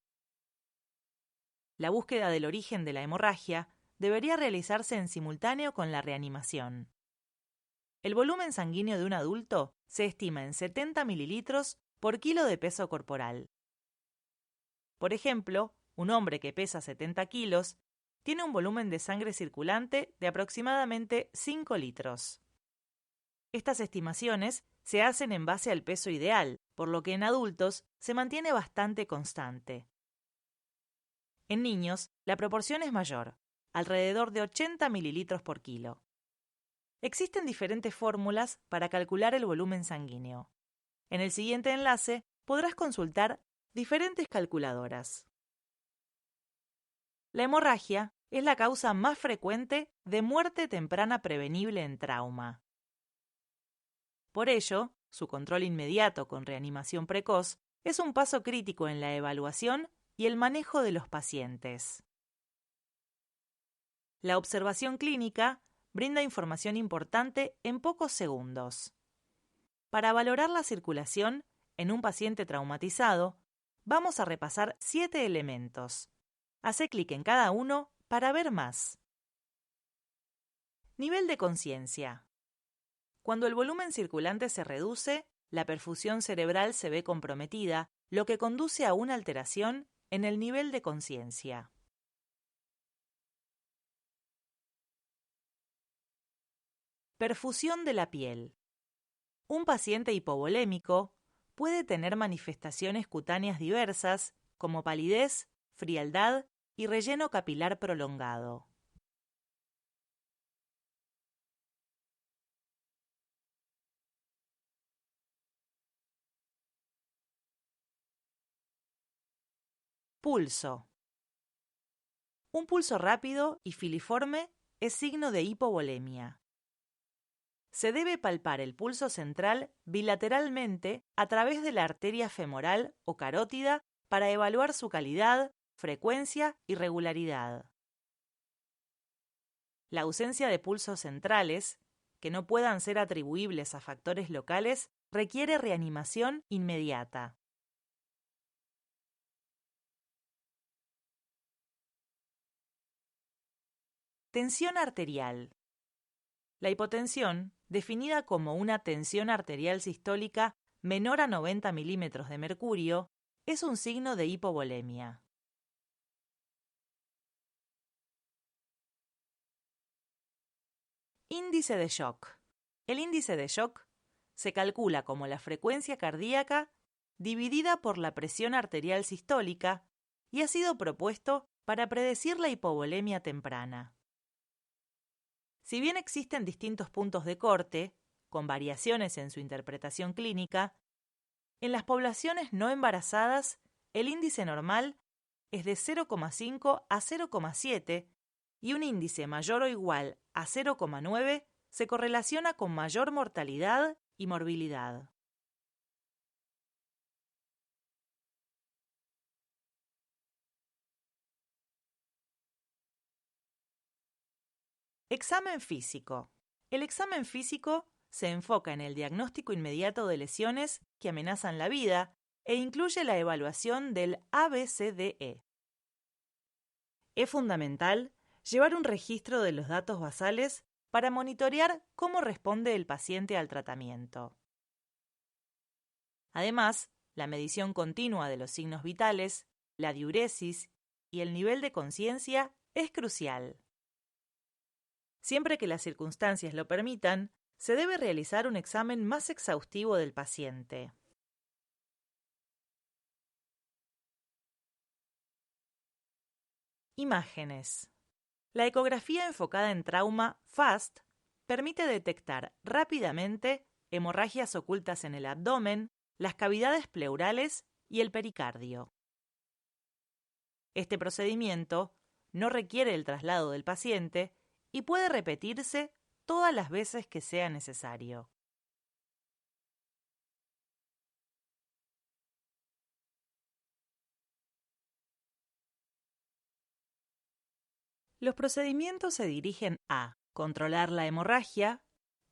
S1: La búsqueda del origen de la hemorragia debería realizarse en simultáneo con la reanimación. El volumen sanguíneo de un adulto se estima en 70 mililitros por kilo de peso corporal. Por ejemplo, un hombre que pesa 70 kilos tiene un volumen de sangre circulante de aproximadamente 5 litros. Estas estimaciones se hacen en base al peso ideal, por lo que en adultos se mantiene bastante constante. En niños, la proporción es mayor, alrededor de 80 mililitros por kilo. Existen diferentes fórmulas para calcular el volumen sanguíneo. En el siguiente enlace podrás consultar diferentes calculadoras. La hemorragia es la causa más frecuente de muerte temprana prevenible en trauma. Por ello, su control inmediato con reanimación precoz es un paso crítico en la evaluación y el manejo de los pacientes. La observación clínica brinda información importante en pocos segundos. Para valorar la circulación en un paciente traumatizado, vamos a repasar 7 elementos. Hace clic en cada uno para ver más. Nivel de conciencia. Cuando el volumen circulante se reduce, la perfusión cerebral se ve comprometida, lo que conduce a una alteración en el nivel de conciencia. Perfusión de la piel. Un paciente hipovolémico puede tener manifestaciones cutáneas diversas, como palidez, frialdad y relleno capilar prolongado. Pulso. Un pulso rápido y filiforme es signo de hipovolemia. Se debe palpar el pulso central bilateralmente a través de la arteria femoral o carótida para evaluar su calidad, frecuencia y regularidad. La ausencia de pulsos centrales, que no puedan ser atribuibles a factores locales, requiere reanimación inmediata. Tensión arterial. La hipotensión, definida como una tensión arterial sistólica menor a 90 milímetros de mercurio, es un signo de hipovolemia. Índice de shock. El índice de shock se calcula como la frecuencia cardíaca dividida por la presión arterial sistólica y ha sido propuesto para predecir la hipovolemia temprana. Si bien existen distintos puntos de corte, con variaciones en su interpretación clínica, en las poblaciones no embarazadas el índice normal es de 0,5 a 0,7 y un índice mayor o igual a 0,9 se correlaciona con mayor mortalidad y morbilidad. Examen físico. El examen físico se enfoca en el diagnóstico inmediato de lesiones que amenazan la vida e incluye la evaluación del ABCDE. Es fundamental llevar un registro de los datos basales para monitorear cómo responde el paciente al tratamiento. Además, la medición continua de los signos vitales, la diuresis y el nivel de conciencia es crucial. Siempre que las circunstancias lo permitan, se debe realizar un examen más exhaustivo del paciente. Imágenes. La ecografía enfocada en trauma FAST permite detectar rápidamente hemorragias ocultas en el abdomen, las cavidades pleurales y el pericardio. Este procedimiento no requiere el traslado del paciente y puede repetirse todas las veces que sea necesario. Los procedimientos se dirigen a controlar la hemorragia,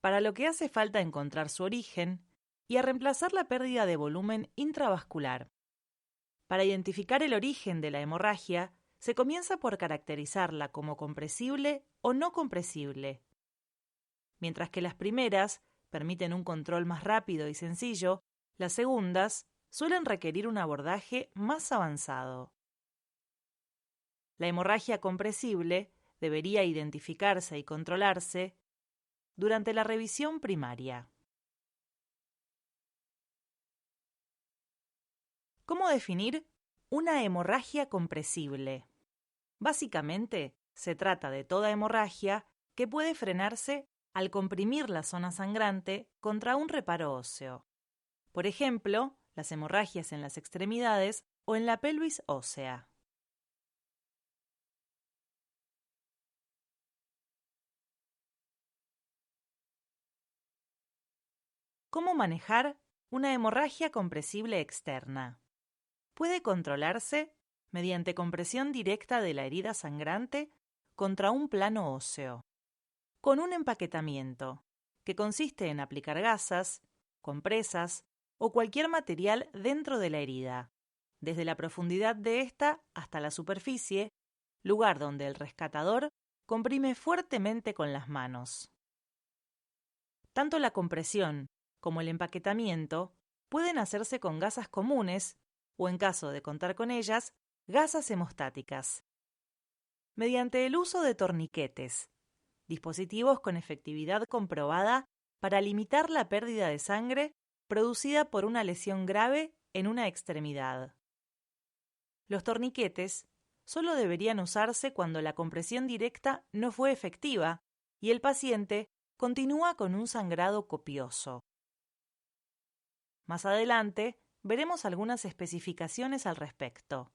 S1: para lo que hace falta encontrar su origen, y a reemplazar la pérdida de volumen intravascular. Para identificar el origen de la hemorragia, se comienza por caracterizarla como compresible o no compresible. Mientras que las primeras permiten un control más rápido y sencillo, las segundas suelen requerir un abordaje más avanzado. La hemorragia compresible debería identificarse y controlarse durante la revisión primaria. ¿Cómo definir una hemorragia compresible? Básicamente, se trata de toda hemorragia que puede frenarse al comprimir la zona sangrante contra un reparo óseo. Por ejemplo, las hemorragias en las extremidades o en la pelvis ósea. ¿Cómo manejar una hemorragia compresible externa? Puede controlarse mediante compresión directa de la herida sangrante contra un plano óseo, con un empaquetamiento, que consiste en aplicar gasas, compresas o cualquier material dentro de la herida, desde la profundidad de ésta hasta la superficie, lugar donde el rescatador comprime fuertemente con las manos. Tanto la compresión como el empaquetamiento pueden hacerse con gasas comunes o, en caso de contar con ellas, gasas hemostáticas. Mediante el uso de torniquetes, dispositivos con efectividad comprobada para limitar la pérdida de sangre producida por una lesión grave en una extremidad. Los torniquetes solo deberían usarse cuando la compresión directa no fue efectiva y el paciente continúa con un sangrado copioso. Más adelante veremos algunas especificaciones al respecto.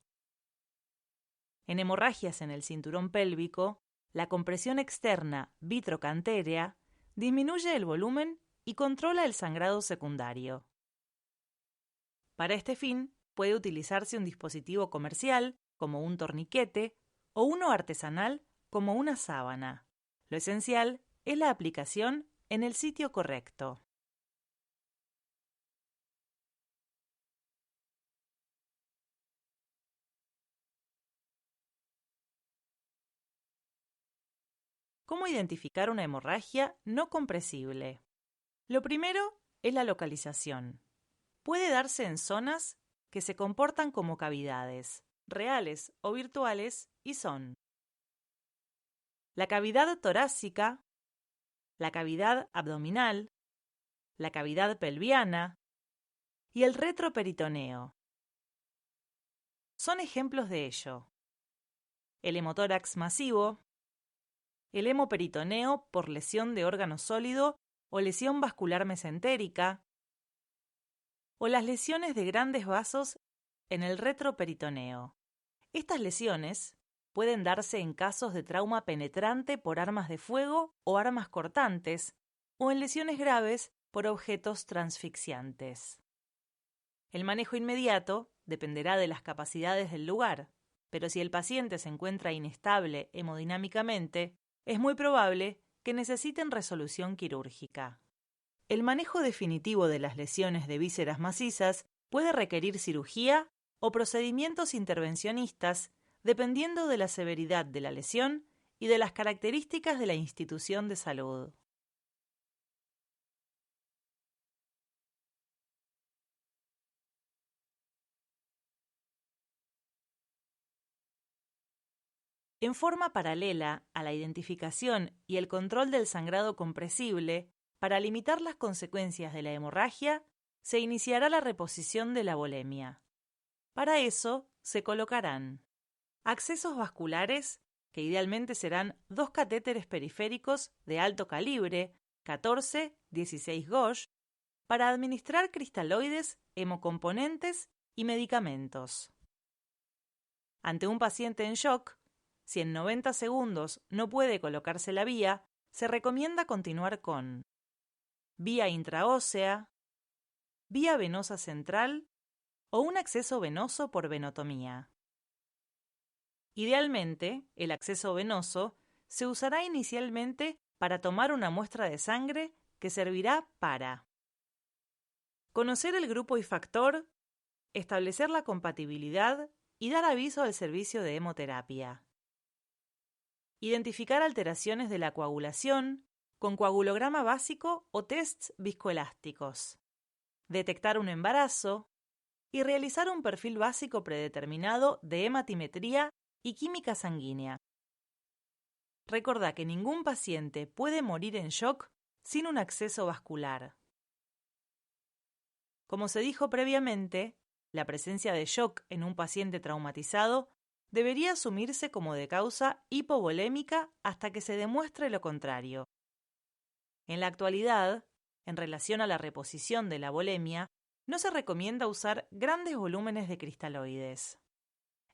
S1: En hemorragias en el cinturón pélvico, la compresión externa vitrocantérea disminuye el volumen y controla el sangrado secundario. Para este fin, puede utilizarse un dispositivo comercial, como un torniquete, o uno artesanal, como una sábana. Lo esencial es la aplicación en el sitio correcto. ¿Cómo identificar una hemorragia no compresible? Lo primero es la localización. Puede darse en zonas que se comportan como cavidades, reales o virtuales, y son la cavidad torácica, la cavidad abdominal, la cavidad pelviana y el retroperitoneo. Son ejemplos de ello: el hemotórax masivo, el hemoperitoneo por lesión de órgano sólido o lesión vascular mesentérica, o las lesiones de grandes vasos en el retroperitoneo. Estas lesiones pueden darse en casos de trauma penetrante por armas de fuego o armas cortantes, o en lesiones graves por objetos transfixiantes. El manejo inmediato dependerá de las capacidades del lugar, pero si el paciente se encuentra inestable hemodinámicamente, es muy probable que necesiten resolución quirúrgica. El manejo definitivo de las lesiones de vísceras macizas puede requerir cirugía o procedimientos intervencionistas dependiendo de la severidad de la lesión y de las características de la institución de salud. En forma paralela a la identificación y el control del sangrado compresible, para limitar las consecuencias de la hemorragia, se iniciará la reposición de la volemia. Para eso, se colocarán accesos vasculares, que idealmente serán 2 catéteres periféricos de alto calibre, 14-16 gauge, para administrar cristaloides, hemocomponentes y medicamentos. Ante un paciente en shock, si en 90 segundos no puede colocarse la vía, se recomienda continuar con vía intraósea, vía venosa central o un acceso venoso por venotomía. Idealmente, el acceso venoso se usará inicialmente para tomar una muestra de sangre que servirá para conocer el grupo y factor, establecer la compatibilidad y dar aviso al servicio de hemoterapia. Identificar alteraciones de la coagulación con coagulograma básico o tests viscoelásticos. Detectar un embarazo y realizar un perfil básico predeterminado de hematimetría y química sanguínea. Recordá que ningún paciente puede morir en shock sin un acceso vascular. Como se dijo previamente, la presencia de shock en un paciente traumatizado debería asumirse como de causa hipovolémica hasta que se demuestre lo contrario. En la actualidad, en relación a la reposición de la volemia, no se recomienda usar grandes volúmenes de cristaloides.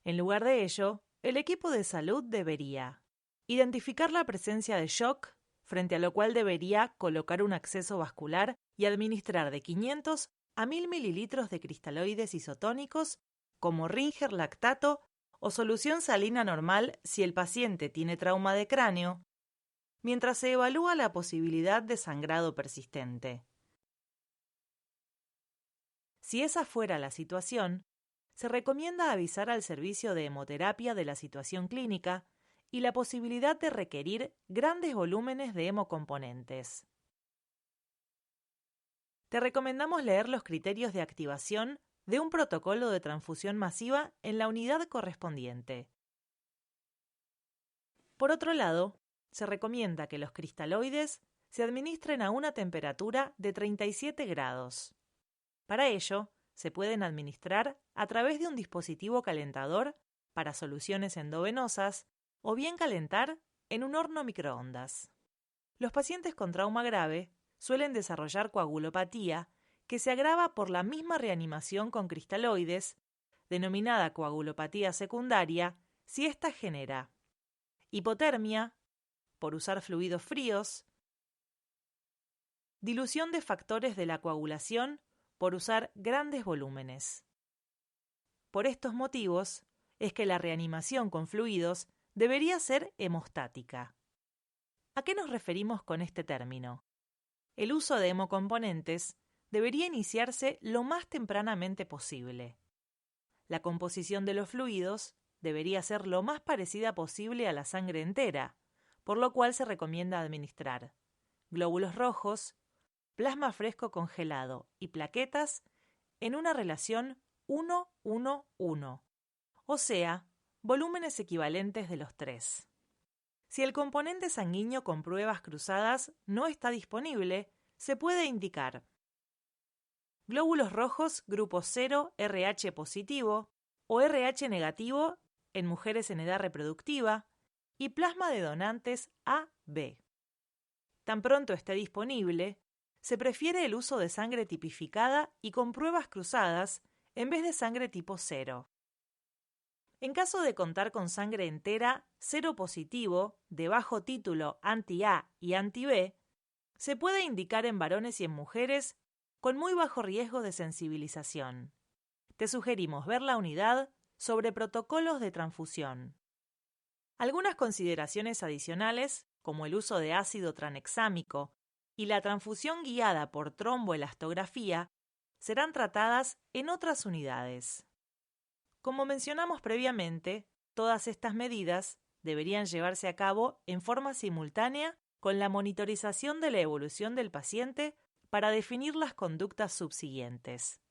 S1: En lugar de ello, el equipo de salud debería identificar la presencia de shock, frente a lo cual debería colocar un acceso vascular y administrar de 500 a 1000 mililitros de cristaloides isotónicos como Ringer lactato o solución salina normal si el paciente tiene trauma de cráneo, mientras se evalúa la posibilidad de sangrado persistente. Si esa fuera la situación, se recomienda avisar al servicio de hemoterapia de la situación clínica y la posibilidad de requerir grandes volúmenes de hemocomponentes. Te recomendamos leer los criterios de activación de un protocolo de transfusión masiva en la unidad correspondiente. Por otro lado, se recomienda que los cristaloides se administren a una temperatura de 37 grados. Para ello, se pueden administrar a través de un dispositivo calentador para soluciones endovenosas o bien calentar en un horno microondas. Los pacientes con trauma grave suelen desarrollar coagulopatía que se agrava por la misma reanimación con cristaloides, denominada coagulopatía secundaria, si ésta genera hipotermia, por usar fluidos fríos, dilución de factores de la coagulación, por usar grandes volúmenes. Por estos motivos es que la reanimación con fluidos debería ser hemostática. ¿A qué nos referimos con este término? El uso de hemocomponentes debería iniciarse lo más tempranamente posible. La composición de los fluidos debería ser lo más parecida posible a la sangre entera, por lo cual se recomienda administrar glóbulos rojos, plasma fresco congelado y plaquetas en una relación 1-1-1, o sea, volúmenes equivalentes de los tres. Si el componente sanguíneo con pruebas cruzadas no está disponible, se puede indicar glóbulos rojos grupo 0 RH positivo o RH negativo en mujeres en edad reproductiva y plasma de donantes AB. Tan pronto esté disponible, se prefiere el uso de sangre tipificada y con pruebas cruzadas en vez de sangre tipo 0. En caso de contar con sangre entera 0 positivo de bajo título anti-A y anti-B, se puede indicar en varones y en mujeres con muy bajo riesgo de sensibilización. Te sugerimos ver la unidad sobre protocolos de transfusión. Algunas consideraciones adicionales como el uso de ácido tranexámico y la transfusión guiada por tromboelastografía, serán tratadas en otras unidades. Como mencionamos previamente, todas estas medidas deberían llevarse a cabo en forma simultánea con la monitorización de la evolución del paciente para definir las conductas subsiguientes.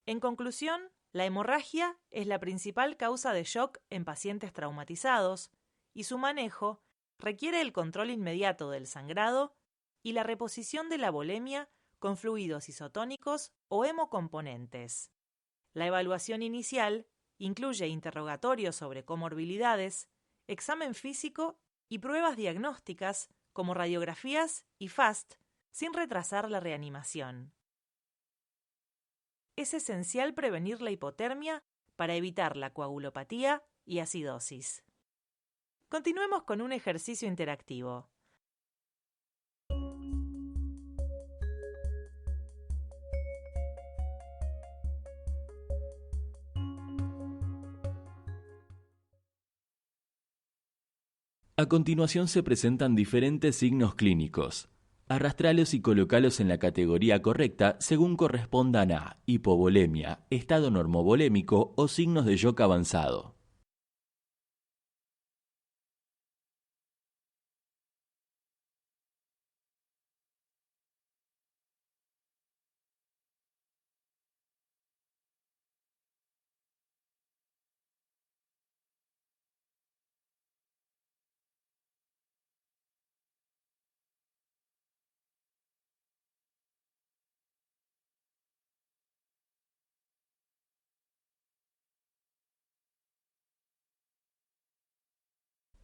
S1: En conclusión, la hemorragia es la principal causa de shock en pacientes traumatizados y su manejo requiere el control inmediato del sangrado y la reposición de la volemia con fluidos isotónicos o hemocomponentes. La evaluación inicial incluye interrogatorios sobre comorbilidades, examen físico y pruebas diagnósticas como radiografías y FAST sin retrasar la reanimación. Es esencial prevenir la hipotermia para evitar la coagulopatía y acidosis. Continuemos con un ejercicio interactivo.
S2: A continuación se presentan diferentes signos clínicos. Arrastralos y colocalos en la categoría correcta según correspondan a hipovolemia, estado normovolémico o signos de shock avanzado.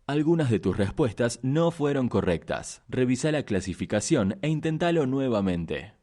S2: Algunas de tus respuestas no fueron correctas. Revisa la clasificación e inténtalo nuevamente.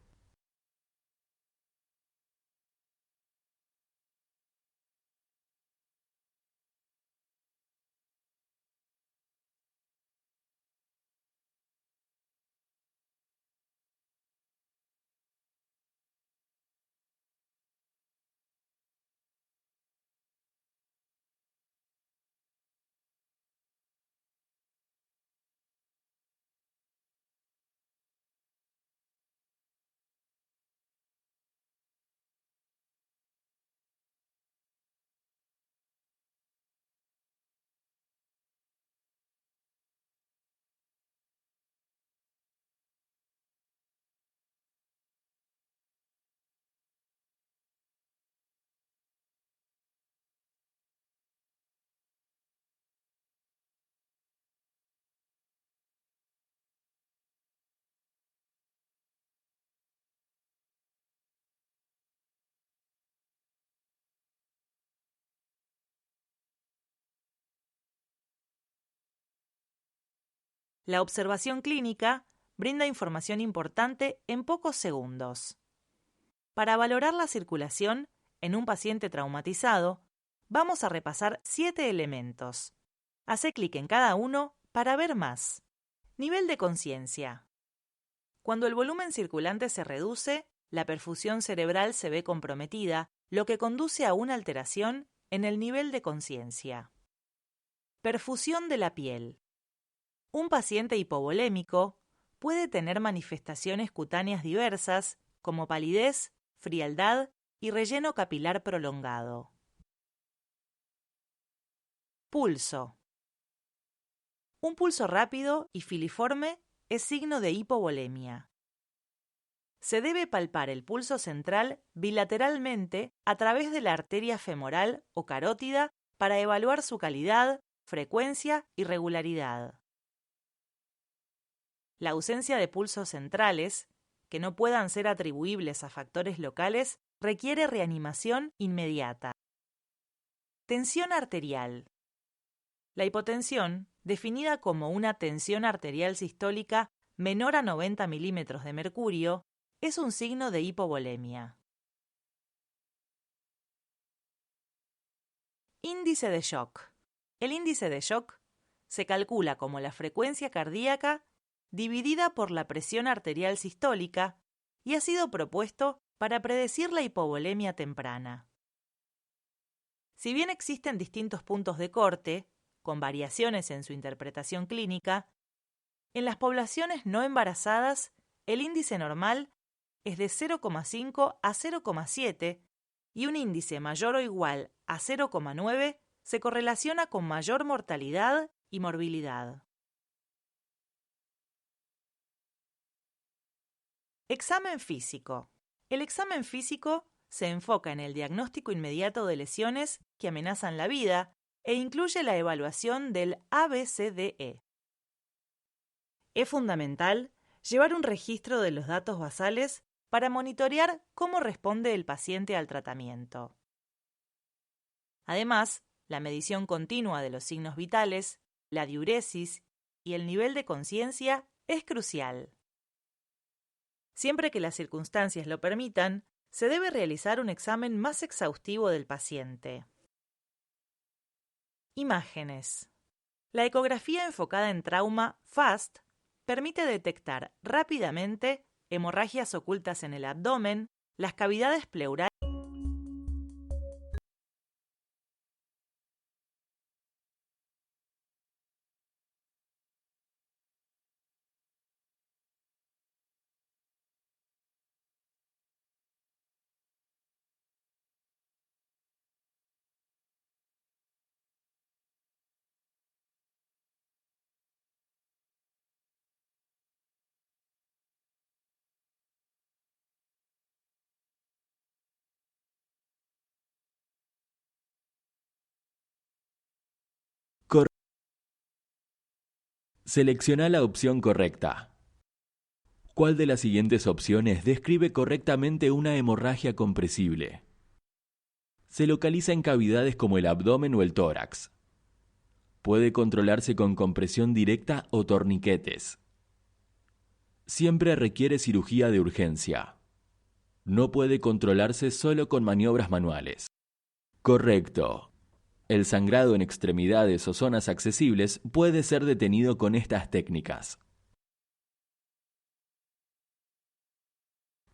S1: La observación clínica brinda información importante en pocos segundos. Para valorar la circulación en un paciente traumatizado, vamos a repasar 7 elementos. Hace clic en cada uno para ver más. Nivel de conciencia. Cuando el volumen circulante se reduce, la perfusión cerebral se ve comprometida, lo que conduce a una alteración en el nivel de conciencia. Perfusión de la piel. Un paciente hipovolémico puede tener manifestaciones cutáneas diversas como palidez, frialdad y relleno capilar prolongado. Pulso. Un pulso rápido y filiforme es signo de hipovolemia. Se debe palpar el pulso central bilateralmente a través de la arteria femoral o carótida para evaluar su calidad, frecuencia y regularidad. La ausencia de pulsos centrales, que no puedan ser atribuibles a factores locales, requiere reanimación inmediata. Tensión arterial. La hipotensión, definida como una tensión arterial sistólica menor a 90 milímetros de mercurio, es un signo de hipovolemia. Índice de shock. El índice de shock se calcula como la frecuencia cardíaca dividida por la presión arterial sistólica y ha sido propuesto para predecir la hipovolemia temprana. Si bien existen distintos puntos de corte, con variaciones en su interpretación clínica, en las poblaciones no embarazadas el índice normal es de 0,5 a 0,7 y un índice mayor o igual a 0,9 se correlaciona con mayor mortalidad y morbilidad. Examen físico. El examen físico se enfoca en el diagnóstico inmediato de lesiones que amenazan la vida e incluye la evaluación del ABCDE. Es fundamental llevar un registro de los datos basales para monitorear cómo responde el paciente al tratamiento. Además, la medición continua de los signos vitales, la diuresis y el nivel de conciencia es crucial. Siempre que las circunstancias lo permitan, se debe realizar un examen más exhaustivo del paciente. Imágenes. La ecografía enfocada en trauma FAST permite detectar rápidamente hemorragias ocultas en el abdomen, las cavidades pleurales.
S2: Selecciona la opción correcta. ¿Cuál de las siguientes opciones describe correctamente una hemorragia compresible? Se localiza en cavidades como el abdomen o el tórax. Puede controlarse con compresión directa o torniquetes. Siempre requiere cirugía de urgencia. No puede controlarse solo con maniobras manuales. Correcto. El sangrado en extremidades o zonas accesibles puede ser detenido con estas técnicas.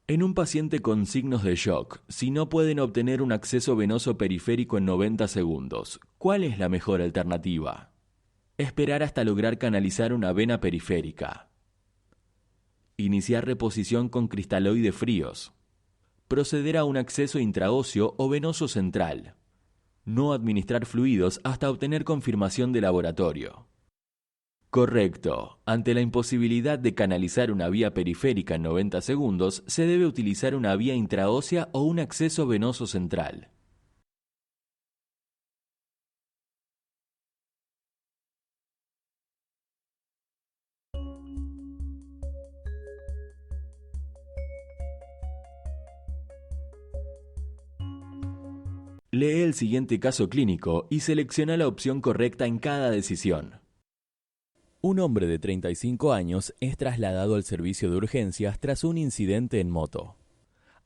S2: En un paciente con signos de shock, si no pueden obtener un acceso venoso periférico en 90 segundos, ¿cuál es la mejor alternativa? Esperar hasta lograr canalizar una vena periférica. Iniciar reposición con cristaloides fríos. Proceder a un acceso intraóseo o venoso central. No administrar fluidos hasta obtener confirmación de laboratorio. Correcto. Ante la imposibilidad de canalizar una vía periférica en 90 segundos, se debe utilizar una vía intraósea o un acceso venoso central. Lee el siguiente caso clínico y selecciona la opción correcta en cada decisión. Un hombre de 35 años es trasladado al servicio de urgencias tras un incidente en moto.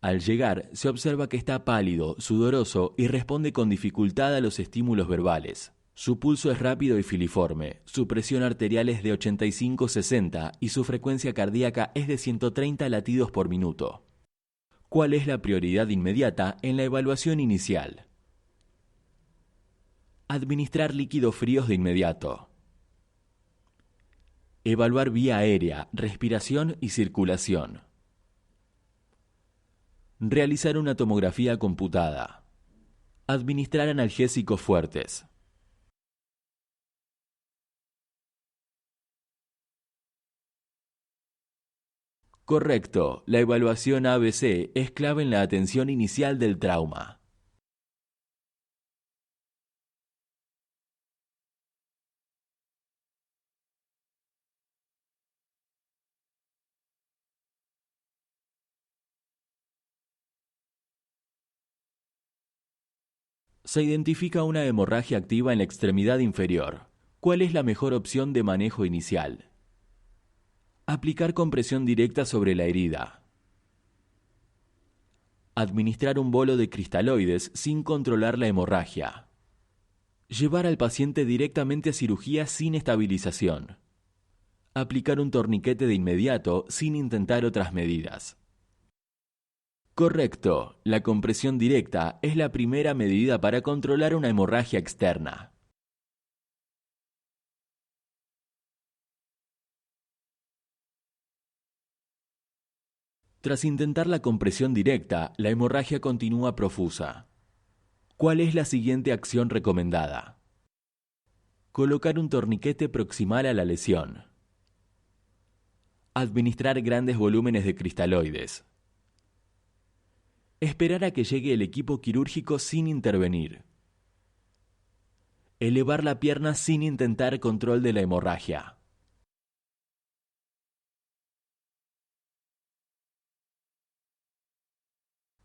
S2: Al llegar, se observa que está pálido, sudoroso y responde con dificultad a los estímulos verbales. Su pulso es rápido y filiforme, su presión arterial es de 85/60 y su frecuencia cardíaca es de 130 latidos por minuto. ¿Cuál es la prioridad inmediata en la evaluación inicial? Administrar líquidos fríos de inmediato. Evaluar vía aérea, respiración y circulación. Realizar una tomografía computada. Administrar analgésicos fuertes. Correcto, la evaluación ABC es clave en la atención inicial del trauma. Se identifica una hemorragia activa en la extremidad inferior. ¿Cuál es la mejor opción de manejo inicial? Aplicar compresión directa sobre la herida. Administrar un bolo de cristaloides sin controlar la hemorragia. Llevar al paciente directamente a cirugía sin estabilización. Aplicar un torniquete de inmediato sin intentar otras medidas. Correcto, la compresión directa es la primera medida para controlar una hemorragia externa. Tras intentar la compresión directa, la hemorragia continúa profusa. ¿Cuál es la siguiente acción recomendada? Colocar un torniquete proximal a la lesión. Administrar grandes volúmenes de cristaloides. Esperar a que llegue el equipo quirúrgico sin intervenir. Elevar la pierna sin intentar control de la hemorragia.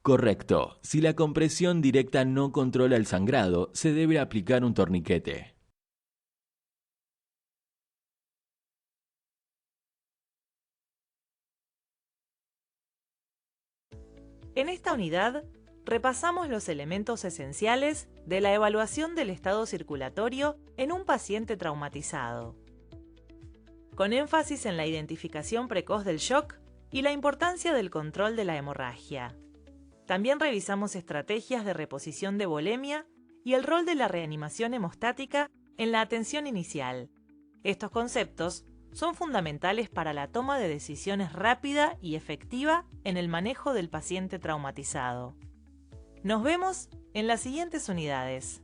S2: Correcto. Si la compresión directa no controla el sangrado, se debe aplicar un torniquete.
S1: En esta unidad, repasamos los elementos esenciales de la evaluación del estado circulatorio en un paciente traumatizado, con énfasis en la identificación precoz del shock y la importancia del control de la hemorragia. También revisamos estrategias de reposición de volemia y el rol de la reanimación hemostática en la atención inicial. Estos conceptos son fundamentales para la toma de decisiones rápida y efectiva en el manejo del paciente traumatizado. Nos vemos en las siguientes unidades.